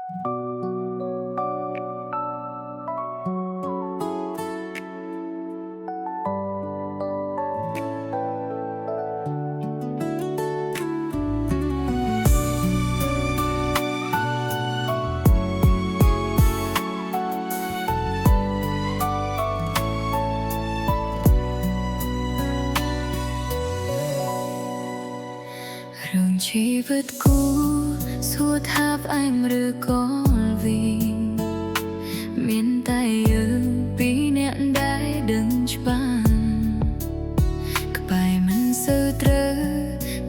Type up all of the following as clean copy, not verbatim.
រឿងជីវិតគូសួរថាផ្អែមឬក៏វិញមានតែយើងពីរនាក់ដែលដឹងច្បាស់ក្បែរមិនសូវត្រូវ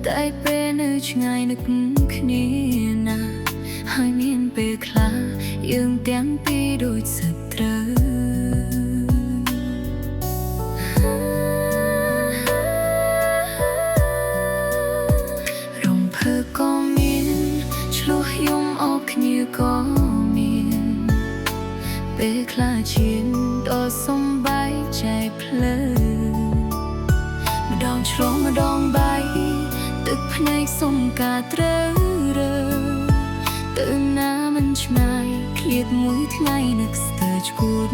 តែពេលនៅឆ្ងាយនឹកគ្នាណាហើយមានពេលខ្លះយើងទាំងពីរដូចសត្រូវក៏មានឆ្លោះយំអបគ្នាក៏មានពេលខ្លះជាដ៏សំបាយใจភ្លើម្ដងឆ្លងម្ដងបាយទឹកភ្នែកសុំការត្រូវរើទៅណាមិនឆ្ងាយឃ្លាតមួយថ្ងៃនឹកស្ទើរឈួត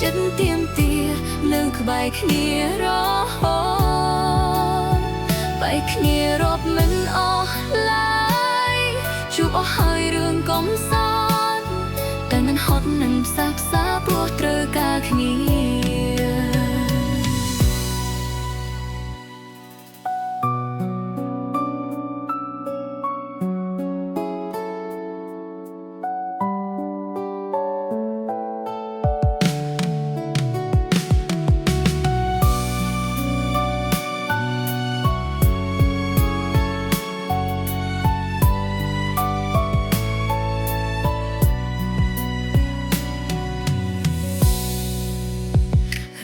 ចិត្តទៀមទានៅក្បែរគ្នារហូតបែកគ្នារាប់មិនអស់ឡើយជួបអស់ហើយរឿងកំសត់តែមិនហត់នឹងផ្សះផ្សាព្រោះត្រូវការគ្នា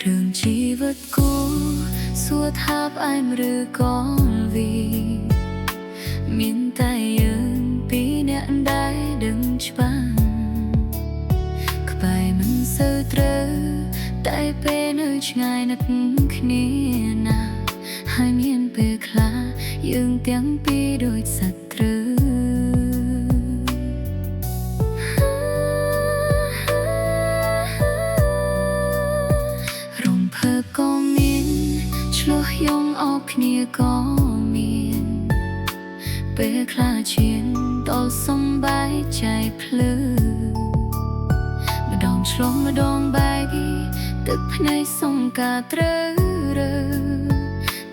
រឿងជីវិតគូសួរថាផ្អែមឬក៏វិញមានតែយើងពីរនាក់ដែលដឹងច្បាស់ក្បែរមិនសូវត្រូវតែពេលនៅឆ្ងាយនឹកគ្នាណាហើយមានពេលខ្លះយើងទាំងពីរដូចសត្រូវក៏មានឆ្លោះយំអបគ្នាក៏មានពេលខ្លះជាដ៏សំបាយใจភ្លើម្ដងឆ្លងម្ដងបែកទឹកភ្នែកសុំការត្រូវរើ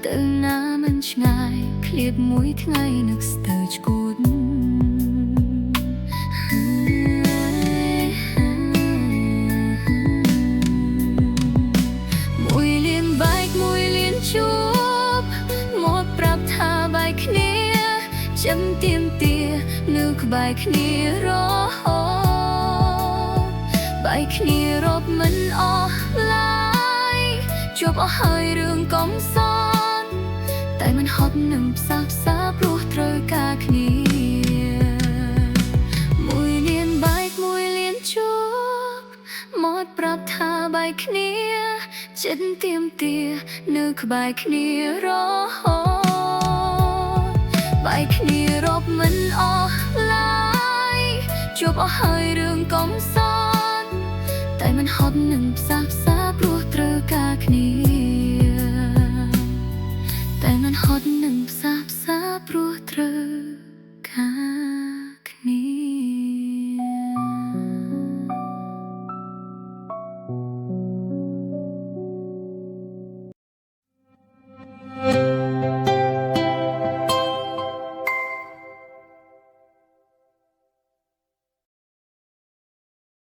ទៅណាមិនឆ្ងាយឃ្លាតមួយថ្ងៃនឹកស្ទើរឈួតចាំទៀមទានៅក្បែរគ្នារហូតបែកគ្នារាប់មិនអស់ឡើយជួបអស់ហើយរឿងកំសត់តែមិនហត់នឹងផ្សះផ្សាព្រោះត្រូវការគ្នាមួយលានបែកមួយលានជួបមកប្រាប់ថាបែកគ្នាចិត្តទៀមទានៅក្បែរគ្នារហូតបែកគ្នារាប់មិនអស់ឡើយជួបអស់ហើយរឿងកំ